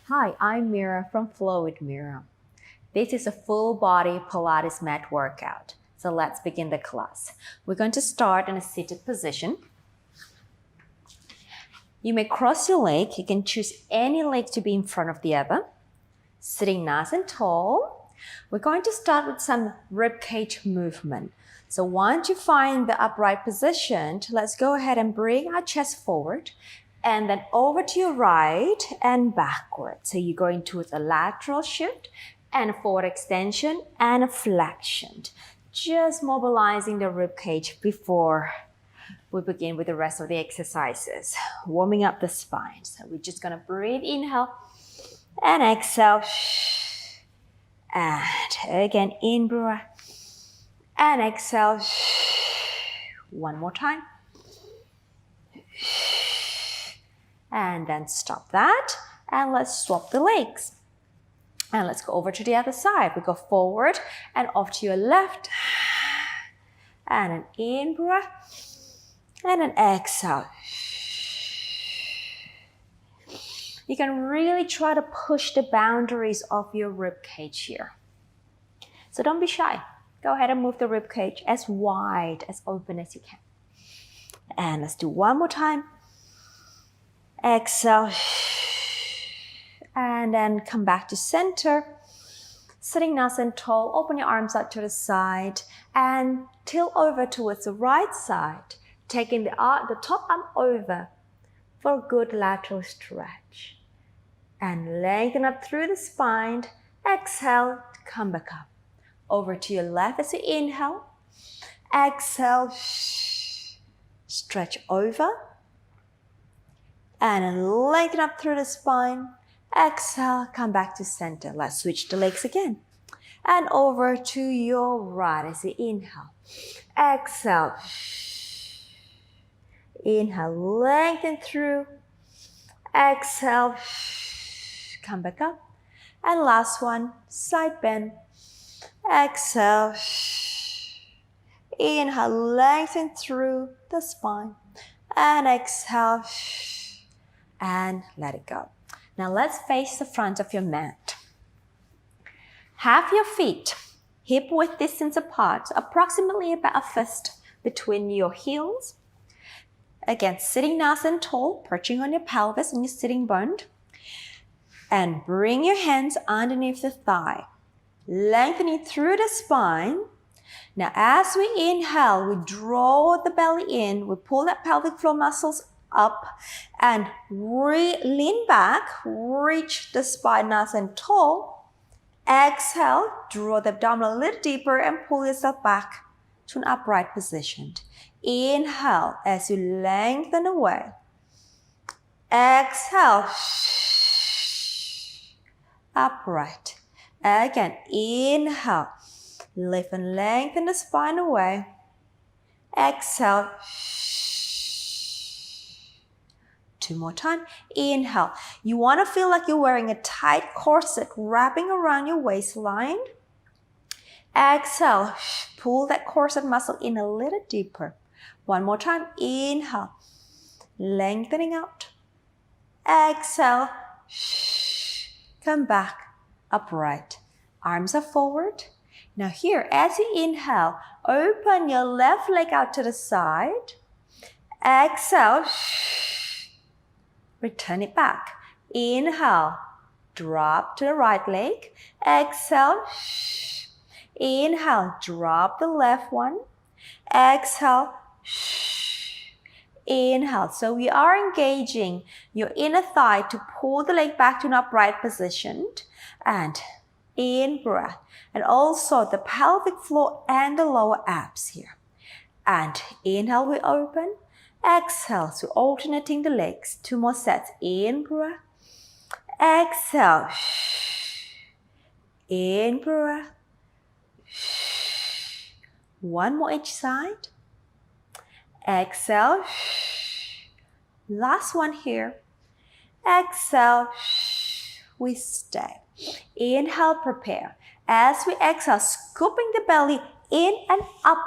Hi, I'm Mira from Flow with Mira. This is a full body Pilates mat workout. So let's begin the class. We're going to start in a seated position. You may cross your leg. You can choose any leg to be in front of the other. Sitting nice and tall. We're going to start with some rib cage movement. So once you find the upright position, let's go ahead and bring our chest forward and then over to your right and backward. So you're going towards a lateral shift and a forward extension and a flexion. Just mobilizing the rib cage before we begin with the rest of the exercises. Warming up the spine. So we're just going to breathe, inhale and exhale. And again, in breath and exhale. One more time. And then stop that. And let's swap the legs. And let's go over to the other side. We go forward and off to your left. And an in breath. And an exhale. You can really try to push the boundaries of your rib cage here. So don't be shy. Go ahead and move the rib cage as wide, as open as you can. And let's do one more time. Exhale. And then come back to center. Sitting nice and tall. Open your arms out to the side and tilt over towards the right side. Taking the top arm over for a good lateral stretch. And lengthen up through the spine. Exhale, come back up. Over to your left as you inhale. Exhale, stretch over. And then lengthen up through the spine. Exhale, come back to center. Let's switch the legs again. And over to your right as you inhale. Exhale. Inhale, lengthen through. Exhale. Come back up. And last one, side bend. Exhale. Inhale, lengthen through the spine. And exhale. And let it go. Now let's face the front of your mat. Have your feet hip-width distance apart, approximately about a fist between your heels. Again, sitting nice and tall, perching on your pelvis and your sitting bone. And bring your hands underneath the thigh, lengthening through the spine. Now as we inhale, we draw the belly in, we pull that pelvic floor muscles up and lean back, reach the spine nice and tall. Exhale, draw the abdomen a little deeper and pull yourself back to an upright position. Inhale as you lengthen away. Exhale, upright. Again, inhale, lift and lengthen the spine away. Exhale. Two more times. Inhale. You want to feel like you're wearing a tight corset wrapping around your waistline. Exhale. Pull that corset muscle in a little deeper. One more time. Inhale. Lengthening out. Exhale. Come back. Upright. Arms are forward. Now here, as you inhale, open your left leg out to the side. Exhale. Return it back. Inhale, drop to the right leg. Exhale. Inhale, drop the left one. Exhale. Inhale. So we are engaging your inner thigh to pull the leg back to an upright position. And in breath. And also the pelvic floor and the lower abs here. And inhale, we open. Exhale, so alternating the legs. Two more sets. In breath. Exhale. In breath. One more each side. Exhale. Last one here. Exhale. We stay. Inhale, prepare. As we exhale, scooping the belly in and up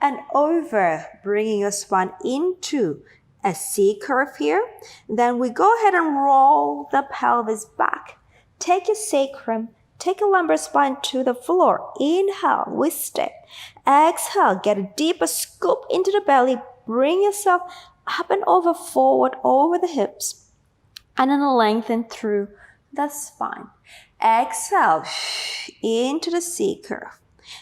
and over, bringing your spine into a C curve here. Then we go ahead and roll the pelvis back. Take your sacrum, take a lumbar spine to the floor. Inhale, we stay. Exhale, get a deeper scoop into the belly. Bring yourself up and over, forward, over the hips. And then lengthen through the spine. Exhale, into the C curve.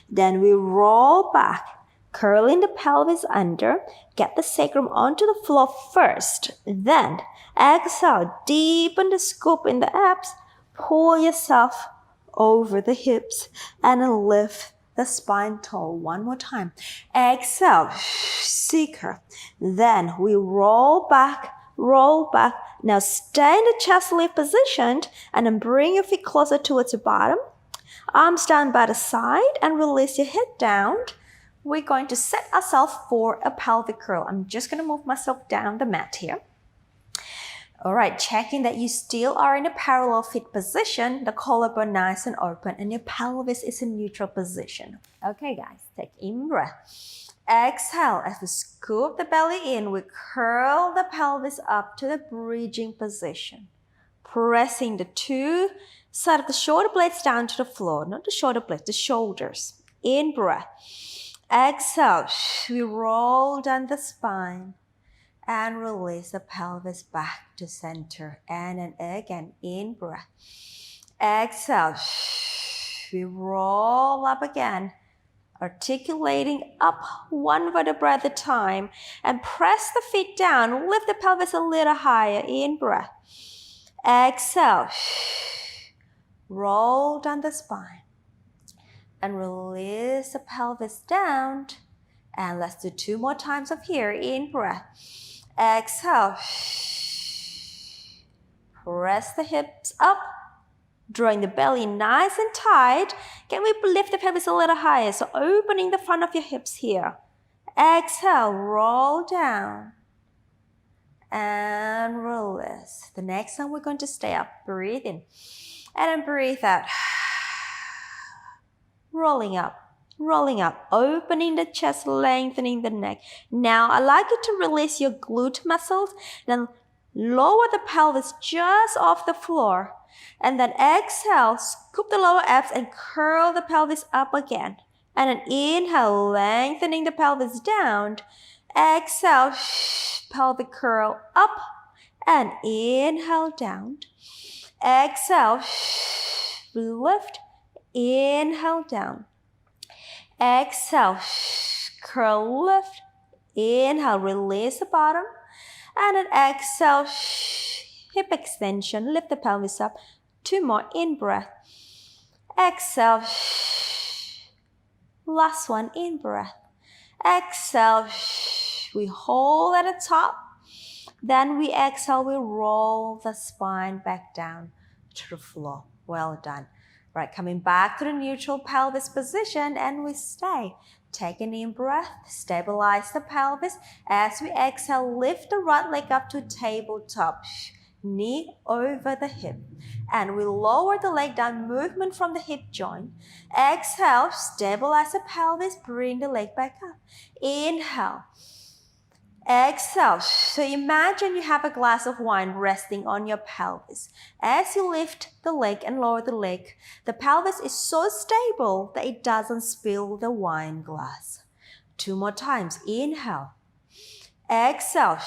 Then we roll back, curling the pelvis under. Get the sacrum onto the floor first. Then exhale, deepen the scoop in the abs. Pull yourself over the hips and lift the spine tall. One more time. Exhale, C curve. Then we roll back, roll back. Now stay in the chest lift position and then bring your feet closer towards your bottom. Arms down by the side and release your head down. We're going to set ourselves for a pelvic curl. I'm just going to move myself down the mat here. All right, checking that you still are in a parallel fit position, the collarbone nice and open, and your pelvis is in neutral position. Okay, guys, take in breath. Exhale, as we scoop the belly in, we curl the pelvis up to the bridging position. Pressing the two sides of the shoulder blades down to the floor, not the shoulder blades, the shoulders. In breath. Exhale, we roll down the spine and release the pelvis back to center. And then again, in breath. Exhale, we roll up again, articulating up one vertebra at a time, and press the feet down, lift the pelvis a little higher. In breath. Exhale, roll down the spine and release the pelvis down. And let's do 2 more times of here. In breath. Exhale. Press the hips up, drawing the belly nice and tight. Can we lift the pelvis a little higher? So opening the front of your hips here. Exhale, roll down and release. The next time we're going to stay up. Breathe in and then breathe out. Rolling up, opening the chest, lengthening the neck. Now, I'd like you to release your glute muscles, then lower the pelvis just off the floor. And then exhale, scoop the lower abs and curl the pelvis up again. And then inhale, lengthening the pelvis down. Exhale, pelvic curl up and inhale down. Exhale, lift. Inhale down. Exhale, curl, lift. Inhale, release the bottom. And then exhale, hip extension. Lift the pelvis up. 2 more. In breath. Exhale. Last one. In breath. Exhale. We hold at the top. Then we exhale. We roll the spine back down to the floor. Well done. Right, coming back to the neutral pelvis position and we stay. Take an in breath, stabilize the pelvis. As we exhale, lift the right leg up to tabletop. Knee over the hip. And we lower the leg down, movement from the hip joint. Exhale, stabilize the pelvis, bring the leg back up. Inhale. Exhale. So imagine you have a glass of wine resting on your pelvis. As you lift the leg and lower the leg, the pelvis is so stable that it doesn't spill the wine glass. 2 more times. Inhale. Exhale.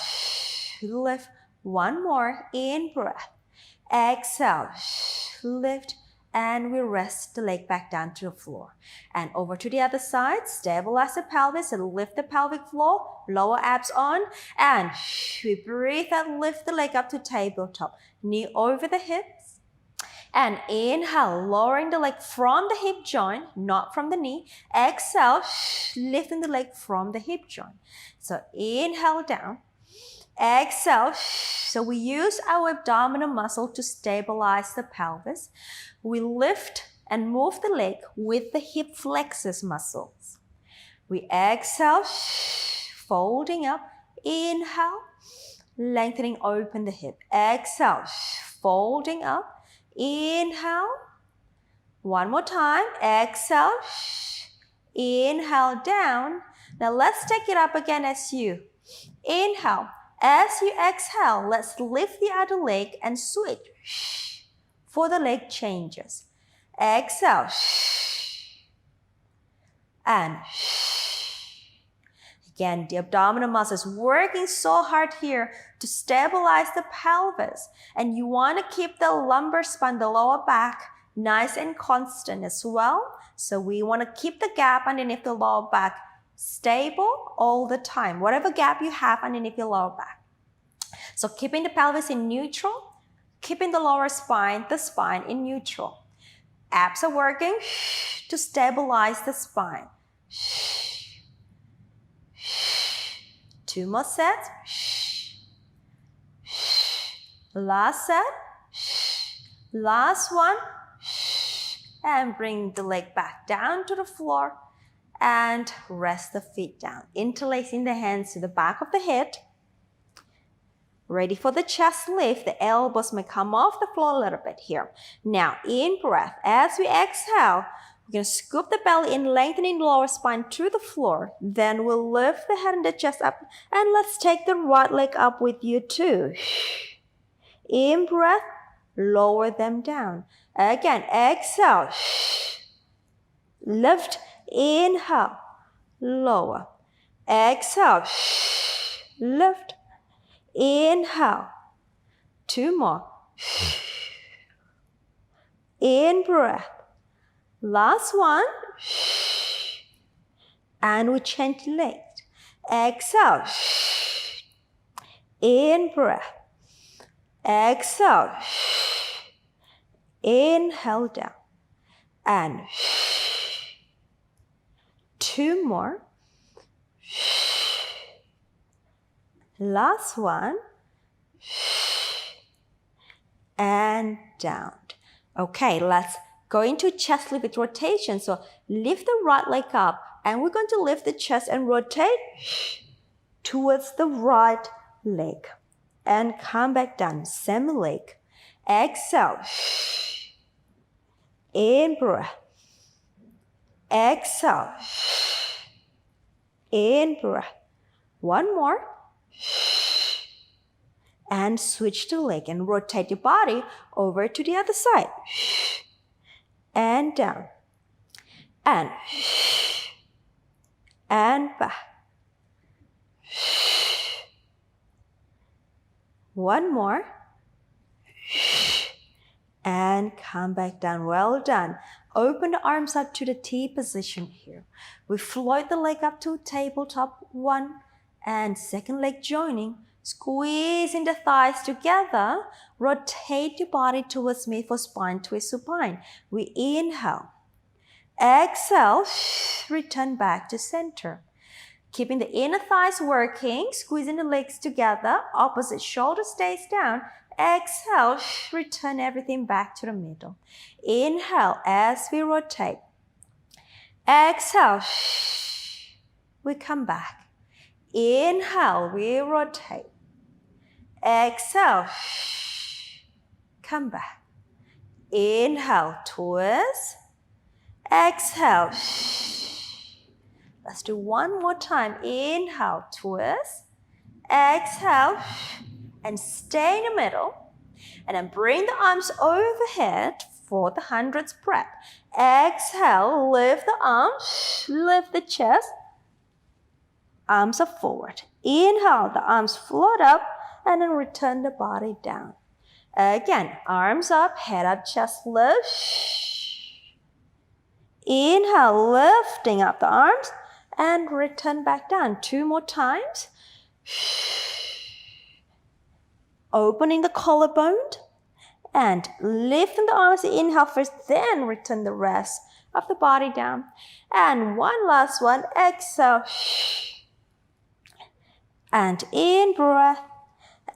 Lift. 1 more. In breath. Exhale. Lift. And we rest the leg back down to the floor. And over to the other side, stabilize the pelvis and lift the pelvic floor, lower abs on, and we breathe and lift the leg up to tabletop. Knee over the hips. And inhale, lowering the leg from the hip joint, not from the knee. Exhale, lifting the leg from the hip joint. So inhale down. Exhale. So we use our abdominal muscle to stabilize the pelvis. We lift and move the leg with the hip flexors muscles. We exhale, folding up. Inhale, lengthening, open the hip. Exhale, folding up. Inhale. 1 more time. Exhale. Inhale down. Now let's take it up again as you. Inhale. As you exhale, let's lift the other leg and switch for the leg changes. Exhale. And again, the abdominal muscles working so hard here to stabilize the pelvis. And you want to keep the lumbar spine, the lower back, nice and constant as well. So we want to keep the gap underneath the lower back stable all the time, whatever gap you have underneath your lower back. So keeping the pelvis in neutral, keeping the lower spine, the spine in neutral. Abs are working to stabilize the spine. 2 more sets. Last set. Last one. And bring the leg back down to the floor and rest the feet down. Interlacing the hands to the back of the head. Ready for the chest lift. The elbows may come off the floor a little bit here. Now, in breath, as we exhale, we're going to scoop the belly in, lengthening the lower spine to the floor. Then we'll lift the head and the chest up. And let's take the right leg up with you too. In breath, lower them down. Again, exhale. Lift, inhale, lower. Exhale, lift. Inhale. 2 more. In breath. Last one. And we change legs. Exhale. In breath. Exhale. Inhale down. And 2 more. Last one. And down. Okay, let's go into chest lift with rotation. So lift the right leg up and we're going to lift the chest and rotate towards the right leg. And come back down, same leg. Exhale. In breath. Exhale. In breath. 1 more. And switch the leg and rotate your body over to the other side. And down. And back. 1 more. And come back down. Well done. Open the arms up to the T position here. We float the leg up to tabletop 1 and second leg joining. Squeezing the thighs together. Rotate your body towards me for spine twist supine. We inhale. Exhale. Return back to center. Keeping the inner thighs working. Squeezing the legs together. Opposite shoulder stays down. Exhale. Return everything back to the middle. Inhale as we rotate. Exhale. We come back. Inhale. We rotate. Exhale. Come back. Inhale. Twist. Exhale. Let's do 1 more time. Inhale. Twist. Exhale. And stay in the middle. And then bring the arms overhead for the 100th breath. Exhale. Lift the arms. Lift the chest. Arms are forward. Inhale. The arms float up. And then return the body down. Again, arms up, head up, chest lift. Inhale, lifting up the arms and return back down. 2 more times. Opening the collarbone and lifting the arms. Inhale first, then return the rest of the body down. And one last one. Exhale. And in breath.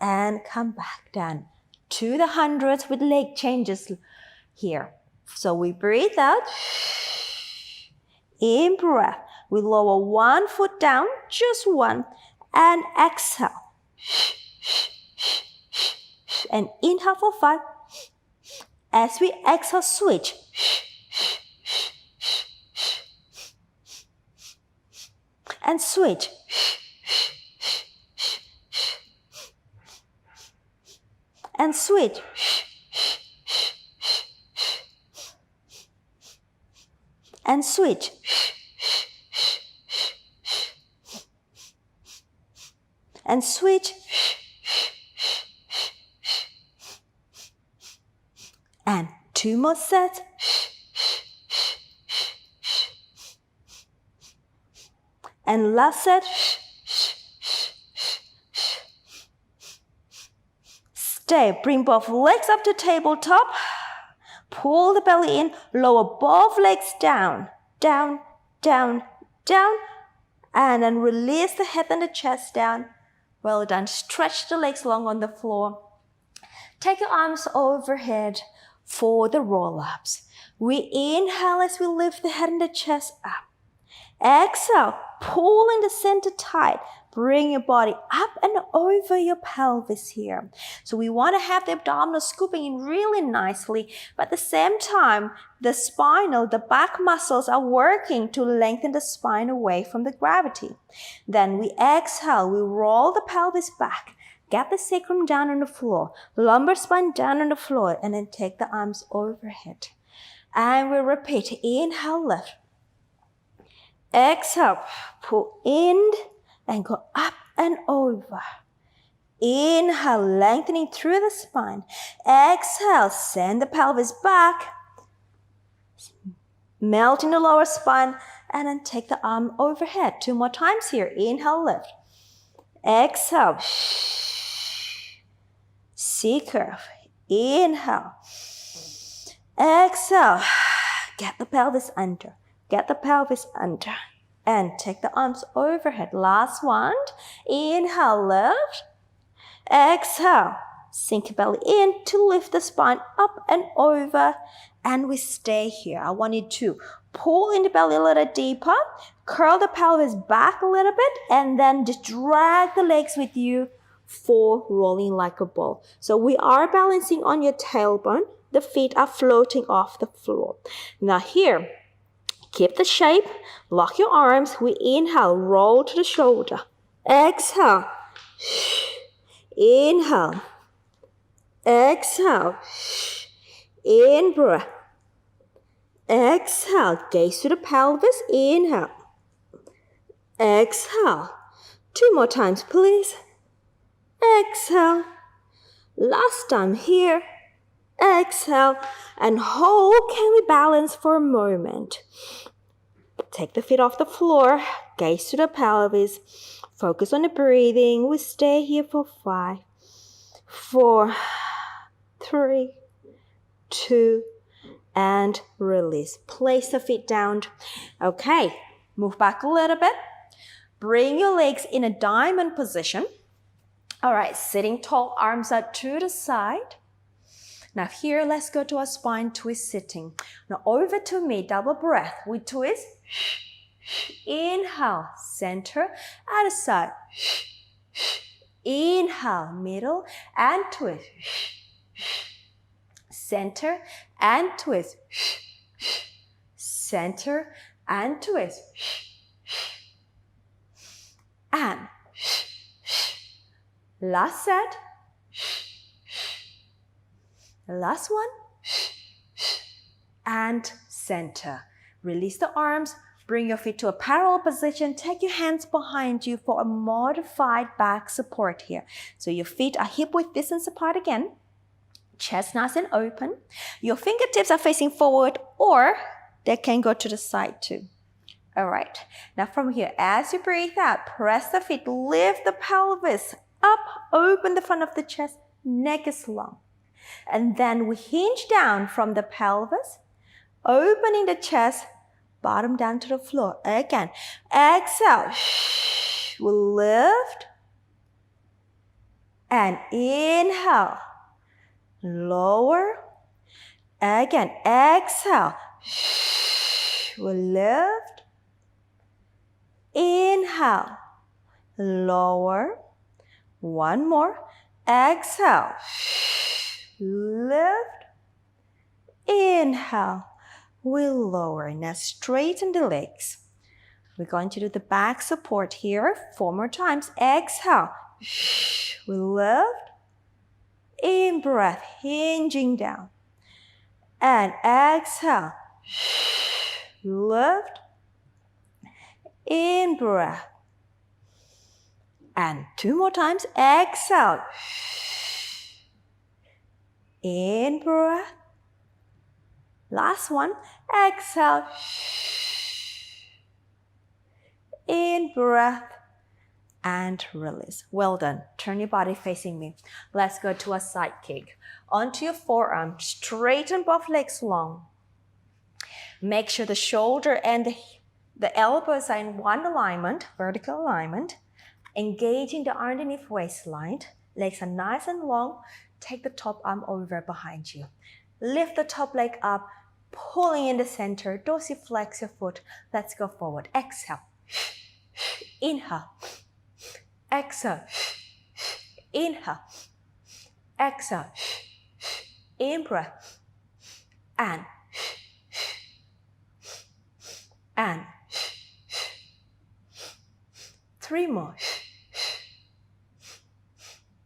And come back down to the 100s with leg changes here. So we breathe out. In breath, we lower 1 foot down, just 1, and exhale. And inhale for 5. As we exhale, switch. And switch. and switch. And switch. And switch. And 2 more sets. And last set. Stay. Bring both legs up to tabletop. Pull the belly in. Lower both legs down. Down, down, down. And then release the head and the chest down. Well done. Stretch the legs long on the floor. Take your arms overhead for the roll-ups. We inhale as we lift the head and the chest up. Exhale, pull in the center tight. Bring your body up and over your pelvis here. So we want to have the abdominal scooping in really nicely, but at the same time, the back muscles are working to lengthen the spine away from the gravity. Then we exhale, we roll the pelvis back. Get the sacrum down on the floor, lumbar spine down on the floor, and then take the arms overhead. And we repeat, inhale, lift. Exhale, pull in and go up and over. Inhale, lengthening through the spine. Exhale, send the pelvis back. Melting the lower spine, and then take the arm overhead. 2 more times here. Inhale, lift. Exhale. C-curve. Inhale. Exhale. Get the pelvis under. Get the pelvis under. And take the arms overhead. Last one. Inhale, lift. Exhale. Sink your belly in to lift the spine up and over. And we stay here. I want you to pull in the belly a little deeper. Curl the pelvis back a little bit. And then just drag the legs with you for rolling like a ball. So we are balancing on your tailbone. The feet are floating off the floor. Now here, keep the shape. Lock your arms. We inhale, roll to the shoulder. Exhale. Inhale. Exhale. In breath. Exhale. Gaze to the pelvis. Inhale. Exhale. 2 more times, please. Exhale. Last time here. Exhale. And hold. Can we balance for a moment? Take the feet off the floor. Gaze to the pelvis. Focus on the breathing. We stay here for 5, 4, 3, 2, and release. Place the feet down. Okay, move back a little bit. Bring your legs in a diamond position. All right, sitting tall, arms out to the side. Now here, let's go to our spine twist sitting. Now over to me, double breath. We twist. Inhale, center, other side. Inhale, middle, and twist. Center and twist. Center and twist. And last set. Last one. And center. Release the arms. Bring your feet to a parallel position. Take your hands behind you for a modified back support here. So your feet are hip-width distance apart again. Chest nice and open. Your fingertips are facing forward, or they can go to the side too. All right. Now from here, as you breathe out, press the feet, lift the pelvis up, open the front of the chest, neck is long. And then we hinge down from the pelvis, opening the chest, bottom down to the floor. Again, exhale. We'll lift. And inhale. Lower. Again, exhale. We'll lift. Inhale. Lower. One more. Exhale. Lift. Inhale. We'll lower. Now straighten the legs. We're going to do the back support here 4 more times. Exhale. We lift. In breath, hinging down. And exhale. Lift. In breath. And 2 more times. Exhale. In breath. Last one. Exhale. In breath. And release. Well done. Turn your body facing me. Let's go to a side kick. Onto your forearm. Straighten both legs long. Make sure the shoulder and the elbows are in one alignment, vertical alignment. Engaging the underneath waistline. Legs are nice and long. Take the top arm over behind you. Lift the top leg up, pulling in the center. Dorsiflex your foot. Let's go forward. Exhale. Inhale. Exhale. Inhale. Exhale. In breath. And 3 more.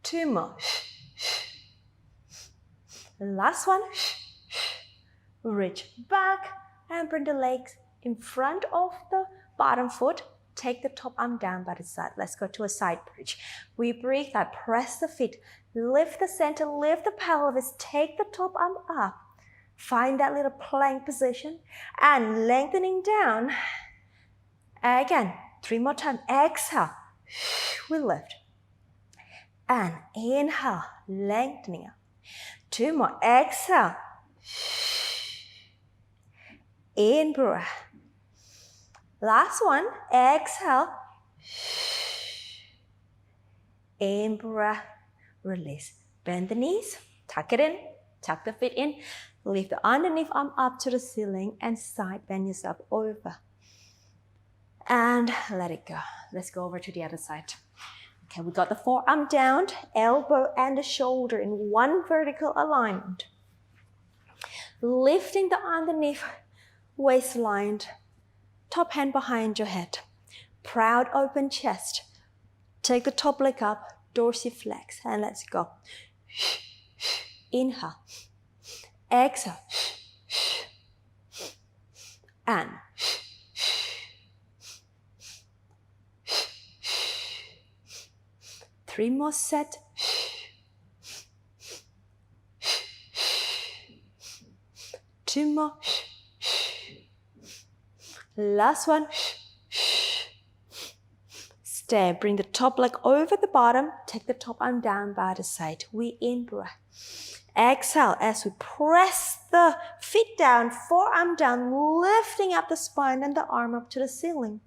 2 more. Last one. Reach back and bring the legs in front of the bottom foot. Take the top arm down by the side. Let's go to a side bridge. We breathe out. Press the feet. Lift the center. Lift the pelvis. Take the top arm up. Find that little plank position. And lengthening down. Again. 3 more times. Exhale. We lift. And inhale. Lengthening up. 2 more. Exhale. In breath. Last one. Exhale. In breath. Release. Bend the knees. Tuck it in. Tuck the feet in. Lift the underneath arm up to the ceiling and side bend yourself over. And let it go. Let's go over to the other side. Okay, we got the forearm down, elbow and the shoulder in one vertical alignment. Lifting the underneath waistline, top hand behind your head. Proud open chest. Take the top leg up, dorsiflex, and let's go. Inhale. Exhale. And 3 more set. 2 more. Last one. Stay. Bring the top leg over the bottom. Take the top arm down by the side. We in breath. Exhale as we press the feet down, forearm down, lifting up the spine and the arm up to the ceiling.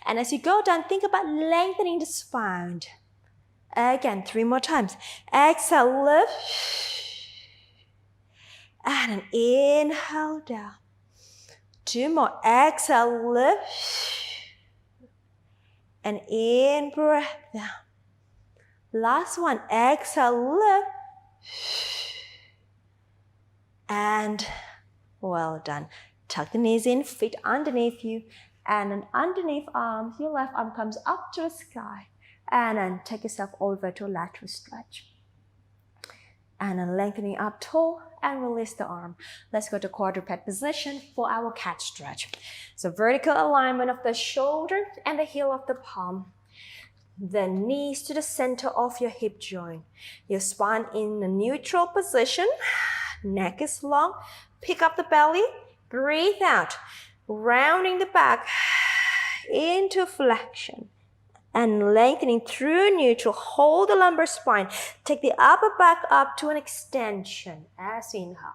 And as you go down, think about lengthening the spine. Again, 3 more times. Exhale, lift. And an inhale down. 2 more. Exhale, lift. And in breath down. Last one. Exhale, lift. And well done. Tuck the knees in, feet underneath you. And an underneath arm, your left arm comes up to the sky. And then take yourself over to a lateral stretch. And then lengthening up tall and release the arm. Let's go to quadruped position for our cat stretch. So vertical alignment of the shoulder and the heel of the palm. The knees to the center of your hip joint. Your spine in a neutral position. Neck is long. Pick up the belly. Breathe out. Rounding the back into flexion. And lengthening through neutral. Hold the lumbar spine. Take the upper back up to an extension as you inhale.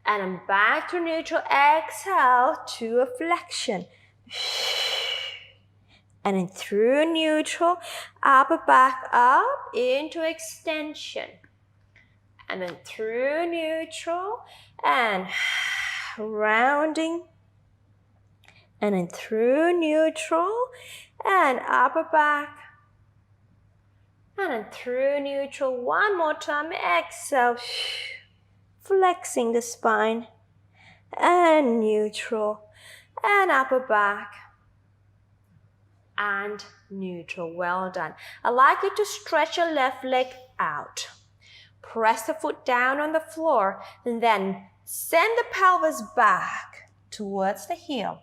And then back to neutral. Exhale to a flexion. And then through neutral. Upper back up into extension. And then through neutral. And rounding. And then through neutral. And upper back. And then through neutral. One more time. Exhale. Flexing the spine. And neutral. And upper back. And neutral. Well done. I'd like you to stretch your left leg out. Press the foot down on the floor and then send the pelvis back towards the heel.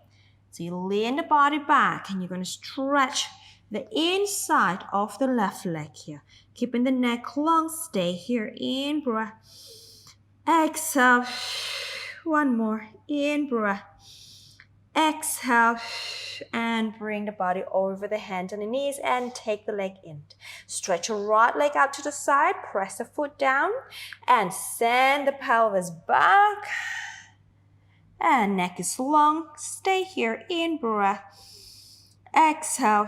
So you lean the body back and you're going to stretch the inside of the left leg here. Keeping the neck long, stay here. In breath. Exhale. One more. In breath. Exhale. And bring the body over the hands and the knees and take the leg in. Stretch your right leg out to the side. Press the foot down and send the pelvis back. And neck is long. Stay here. In breath. Exhale.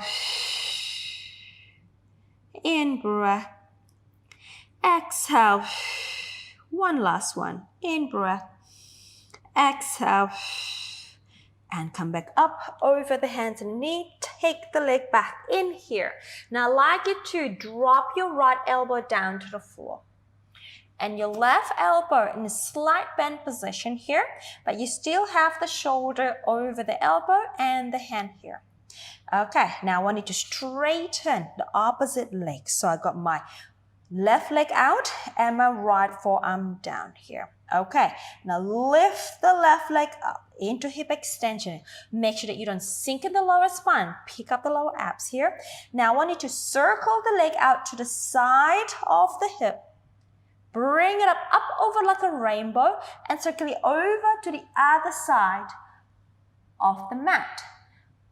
In breath. Exhale. One last one. In breath. Exhale. And come back up over the hands and knee. Take the leg back in here. Now I'd like you to drop your right elbow down to the floor. And your left elbow in a slight bend position here. But you still have the shoulder over the elbow and the hand here. Okay, now I want you to straighten the opposite leg. So I got my left leg out and my right forearm down here. Okay, now lift the left leg up into hip extension. Make sure that you don't sink in the lower spine. Pick up the lower abs here. Now I want you to circle the leg out to the side of the hip. Bring it up over like a rainbow and circle it over to the other side of the mat.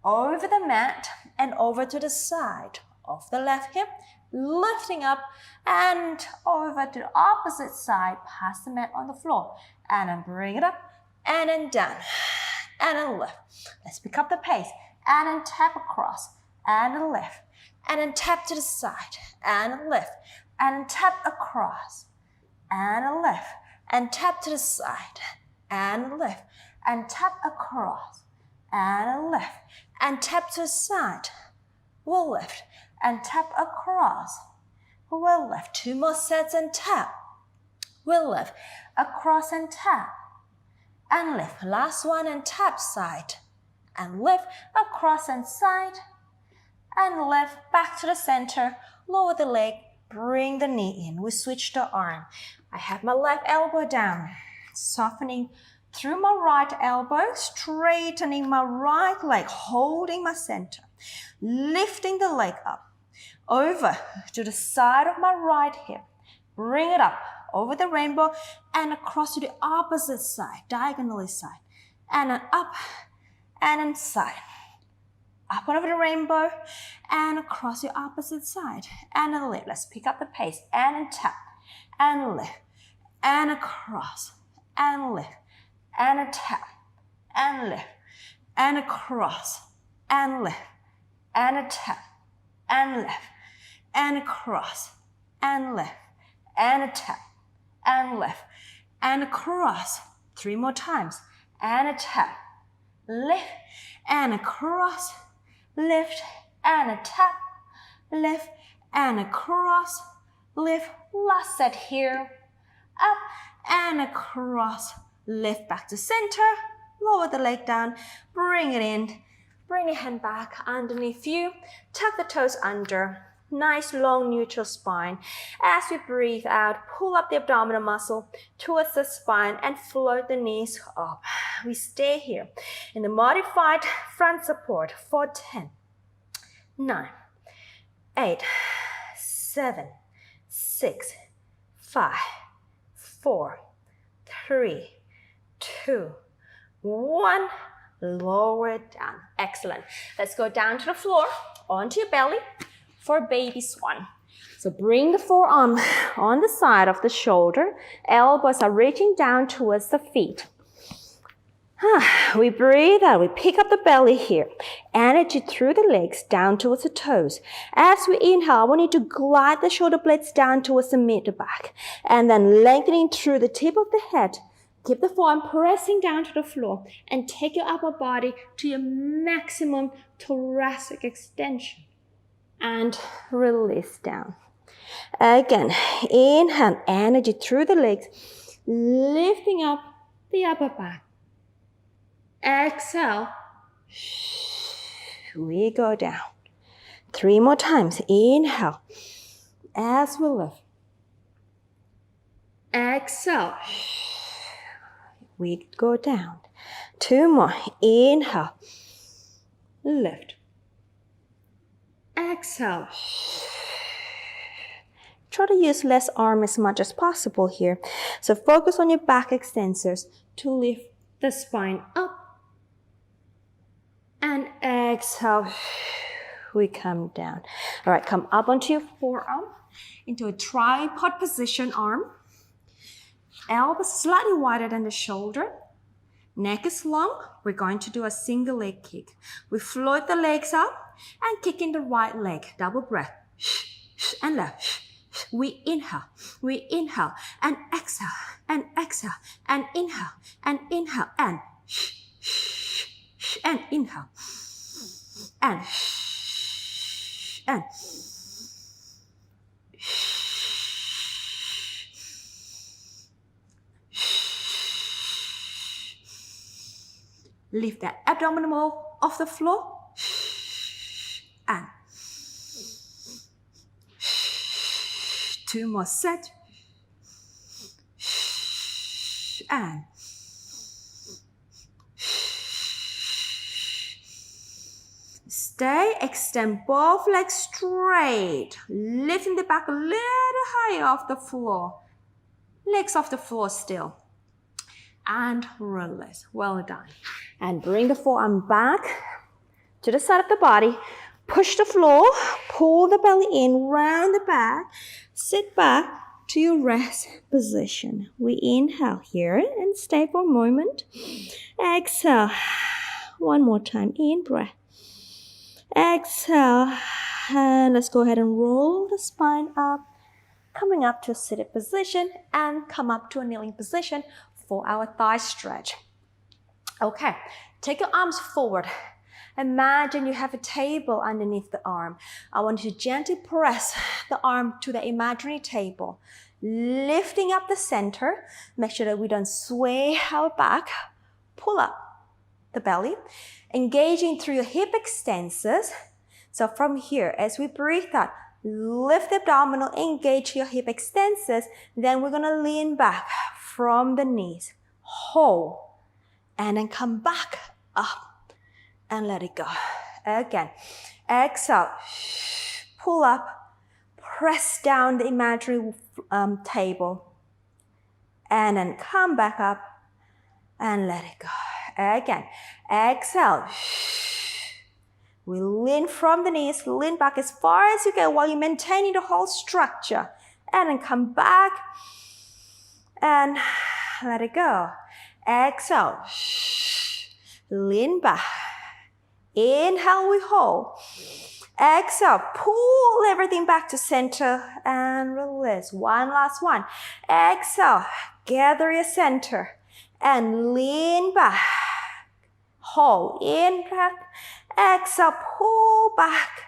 Over the mat and over to the side of the left hip, lifting up and over to the opposite side, past the mat on the floor. And then bring it up and then down and then lift. Let's pick up the pace and then tap across and then lift and then tap to the side and then lift and then tap across and then lift and tap to the side and lift and tap across and lift and tap to the side. We'll lift and tap across. We'll lift. 2 more sets and tap. We'll lift across and tap and lift. Last one and tap side and lift across and side and lift back to the center. Lower the leg. Bring the knee in. We switch the arm. I have my left elbow down, softening through my right elbow, straightening my right leg, holding my center, lifting the leg up over to the side of my right hip. Bring it up over the rainbow and across to the opposite side, diagonally side, and then up and inside. Up and over the rainbow and across the opposite side and then lift. Let's pick up the pace and then tap and lift and across and lift and a tap and lift and across and lift and a tap and lift and across and lift and a tap and lift and across. 3 more times and a tap, lift and across, lift and a tap, lift and across, lift. Last set here, up and across, lift back to center, lower the leg down, bring it in, bring your hand back underneath you, tuck the toes under, nice long neutral spine. As we breathe out, pull up the abdominal muscle towards the spine and float the knees up. We stay here in the modified front support for 10, 9, 8, 7, 6, 5, 4, 3, 2, 1. Lower it down. Excellent. Let's go down to the floor, onto your belly for baby swan. So bring the forearm on the side of the shoulder. Elbows are reaching down towards the feet. We breathe out. We pick up the belly here. Energy through the legs down towards the toes. As we inhale, I want you to glide the shoulder blades down towards the mid back. And then lengthening through the tip of the head. Keep the forearm pressing down to the floor. And take your upper body to your maximum thoracic extension. And release down. Again, inhale, energy through the legs. Lifting up the upper back. Exhale, we go down. 3 more times. Inhale, as we lift. Exhale. We go down. 2 more. Inhale. Lift. Exhale. Try to use less arm as much as possible here. So focus on your back extensors to lift the spine up. And exhale. We come down. All right, come up onto your forearm into a tripod position arm. Elbows slightly wider than the shoulder. Neck is long. We're going to do a single leg kick. We float the legs up and kick in the right leg. Double breath. And left. We inhale and exhale and exhale and inhale and inhale and inhale and lift that abdominal wall off the floor and 2 more sets and stay, extend both legs straight, lifting the back a little higher off the floor, legs off the floor still, and release. Well done. And bring the forearm back to the side of the body, push the floor, pull the belly in, round the back, sit back to your rest position. We inhale here and stay for a moment. Exhale. One more time. In breath. Exhale. And let's go ahead and roll the spine up, coming up to a seated position and come up to a kneeling position for our thigh stretch. Okay, take your arms forward. Imagine you have a table underneath the arm. I want you to gently press the arm to the imaginary table, lifting up the center. Make sure that we don't sway our back. Pull up the belly, engaging through your hip extensors. So from here, as we breathe out, lift the abdominal, engage your hip extensors. Then we're going to lean back from the knees. Hold. And then come back up and let it go. Again, exhale, pull up, press down the imaginary table, and then come back up and let it go. Again, exhale. We lean from the knees, lean back as far as you go while you're maintaining the whole structure. And then come back and let it go. Exhale. Lean back. Inhale, we hold. Exhale, pull everything back to center and release. One last one. Exhale, gather your center and lean back. Hold. In breath. Exhale, pull back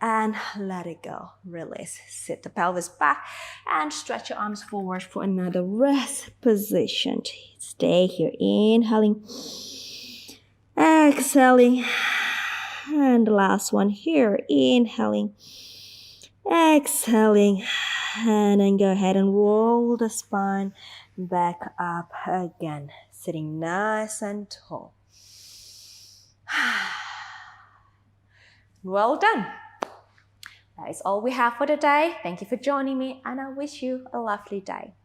and let it go. Release. Sit the pelvis back and stretch your arms forward for another rest position. Stay here. Inhaling. Exhaling. And the last one here. Inhaling. Exhaling. And then go ahead and roll the spine back up again. Sitting nice and tall. Well done. That is all we have for today. Thank you for joining me, and I wish you a lovely day.